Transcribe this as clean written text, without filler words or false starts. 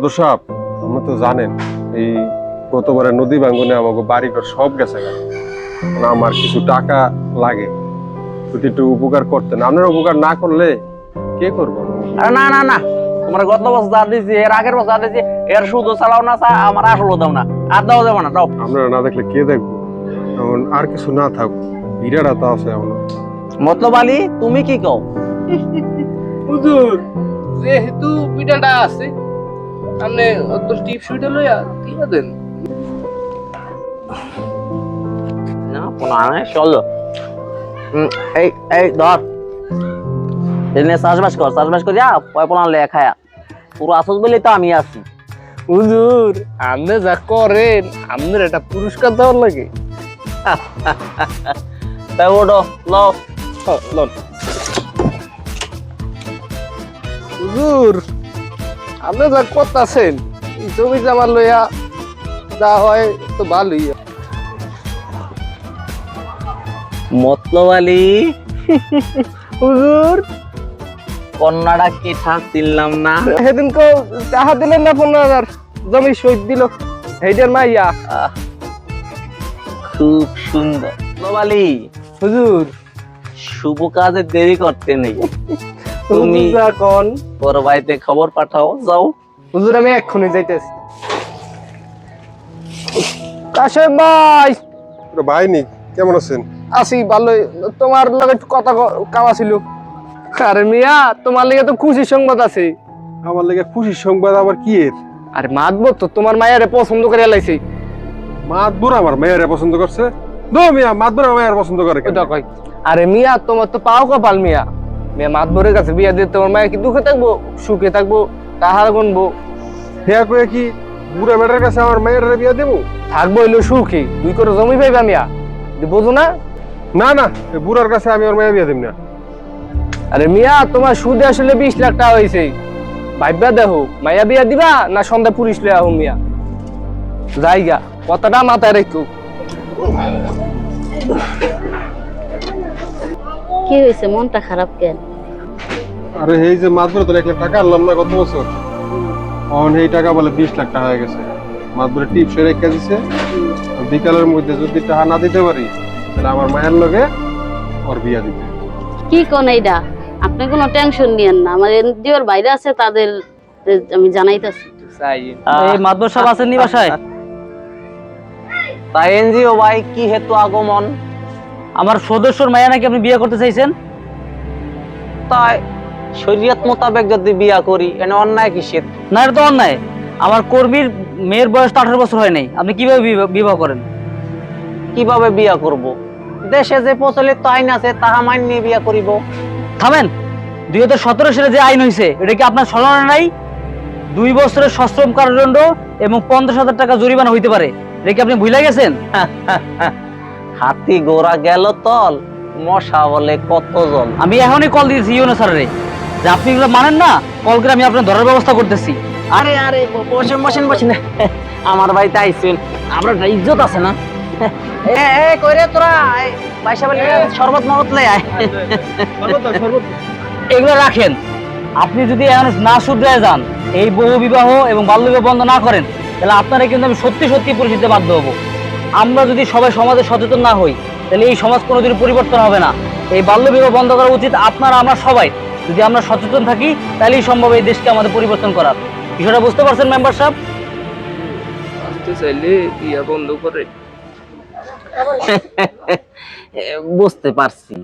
দোষাপ আপনি তো জানেন এই গতবারে নদী ভাঙ্গনে আমাকে বাড়িঘর সব গেছে গা। আমার কিছু টাকা লাগে, যদি একটু উপকার করতেন। আপনার উপকার না করলে কে করবো? আরে না না না, তোমার গত বছর যা দিয়েছি এর আগের বছর যা দিয়েছি এর শুধু চালাও না, আমার আসলও দাও না, আর দাও যাবে না, দাও। আপনারা না দেখলে কে দেখবো? এখন আর কিছু না থাক, হীরাটা তো আছে এখনো। মতলব আলী, তুমি কি কও? হুজুর, যেহেতু পিঠাটা আছে আপনি অত টিপ শুইটা লইয়া দিয়া দেন। না পোনা চলো। এই এই ধর, এনে চাষবাস কর, চাষবাস করিয়া পয় পোনা লে খায়া পুরো আসল বলেই তো আমি আছি। হুজুর, আপনি যা করেন আপনার একটা পুরস্কার দেওয়ার লাগে। তাই ওঠো, লও। লন হুজুর, আপনি যা করতেছেন জমি জামা লইয়া যা হয় তো ভালোই। মতলব আলী, হুজুর, কন্যাটা কি ঠাক চিনলাম না। সেদিন কেউ টাকা দিলেন না 15,000 জমি শহীদ দিল, হেইটার মাইয়া। খুব সুন্দর। মতলব আলী, হুজুর, শুভ কাজে দেরি করতে নেই। তুমি এখন বড় ভাইতে খবর পাঠাও, যাও। হুজুর আমি এক্ষুনি যাইতেছি। কাশেম ভাই, ভাই নি কেমন আছেন? আসি ভালোই। তোমার লগে একটু কথা কাওয়া ছিল। আরে মিয়া, তোমার লগে তো খুশির সংবাদ আছে। আমার লেগে খুশির সংবাদ আবার কি এর? আরে মাতবো তো, তোমার মায়েরে পছন্দ করে লাইছে। মাতবর আমার মেয়েরে পছন্দ করছে? দো মিয়া, মাতবর আমার মেয়ের পছন্দ করে কেন? ওটা কই। আরে মিয়া, তোমার তো পাও কপাল মিয়া। মিয়া মাতবরের কাছে বিয়া দিয়ে তোমার মায়ের কি দুঃখে থাকবো সুখে থাকবো তাহার গুনবো? হেয়া কয়ে কি বুড়া বেটার কাছে আমার মেয়ের বিয়া দেবো? থাকবো হইলো সুখী, দুই করে জমি পাইবা মিয়া, বোঝো না? না না, এই বুড়ার কাছে আমি ওর মেয়ে বিয়া দেব না। আরে মিয়া, তোমার সুদে আসলে 20 লাখ টাকা হয়েছে। ভাইবা দেখো, মাইয়া বিয়া দিবা না সন্ধ্যা পুলিশ লইয়া আহো মিয়া? জায়গা কথাটা মাথায় রেখো। কি হয়েছে, মনটা খারাপ কেন? আরে এই যে মাতবরে তো 1 লাখ টাকা আনলাম না গত বছর, এখন এই টাকা বলে 20 লাখ টাকা হয়ে গেছে। মাতবরে টিপসে রেখে দিছে, বিকালের মধ্যে যদি টাকা না দিতে পারি তাহলে আমার মায়ের লগে ওর বিয়া দিতে। কি কোন এইটা? আপনি কোনো টেনশন নিয়েন না, আমার এনজিওর বাইরে আছে, তাদের আমি জানাইতাছি। এই মাদবর সাহেব আছেন নি বাসায়? তাই এনজিও ভাই, কি হেতু আগমন? আমার সদস্যর মায়া নাকি আপনি বিয়ে করতে চাইছেন? তাই শরীয়ত মোতাবেক যদি বিয়া করি এনে অন্যায় কিসের? না, এটা তো অন্যায়। আমার কর্মীর মেয়ের বয়স তো 18 বছর হয় নাই, আপনি কিভাবে বিবাহ করেন? কিভাবে বিয়া করব? দেশে যে প্রচলিত আইন আছে তাহা মানিয়ে বিয়া করিব। থামেন, 2017 সালে যে আইন হয়েছে এটা কি আপনার স্মরণে নাই? 2 বছরের সশ্রম কারাদণ্ড এবং 50,000 টাকা জরিমানা হইতে পারে, এটা কি আপনি ভুলে গেছেন? হাতি গোড়া গেল তল, মশা বলে কত জল। আমি এখনই কল দিয়েছি ইউনো স্যারের, যে আপনি এগুলো মানেন না, কল করে আমি আপনার ধরার ব্যবস্থা করতেছি। আরে আরে বসেন বসেন বসেন, আমার বাড়িতে আইছেন, আমরা একটা ইজ্জত আছে না? কইরে তোরা পয়সা বলে শরবত মহৎ লে আয়। এগুলো রাখেন। আপনি যদি এখন না শুধরে যান, এই বহু বিবাহ এবং বাল্য বিবাহ বন্ধ না করেন, তাহলে আপনারা কিন্তু আমি সত্যি সত্যি পরিচিতি বাধ্য হবো। আমরা যদি সবাই সমাজে সচেতন না হই তাহলে এই সমাজ কোনোদিন পরিবর্তন হবে না। এই বাল্য বিবাহ বন্ধ করা উচিত আপনারা আমরা সবাই। যদি আমরা সচেতন থাকি তাহলেই সম্ভব এই দেশকে আমাদের পরিবর্তন করার। বিষয়টা বুঝতে পারছেন মেম্বার সাহেব? আসতে চাইলে বিয়া বন্ধ করে। বুঝতে পারছি।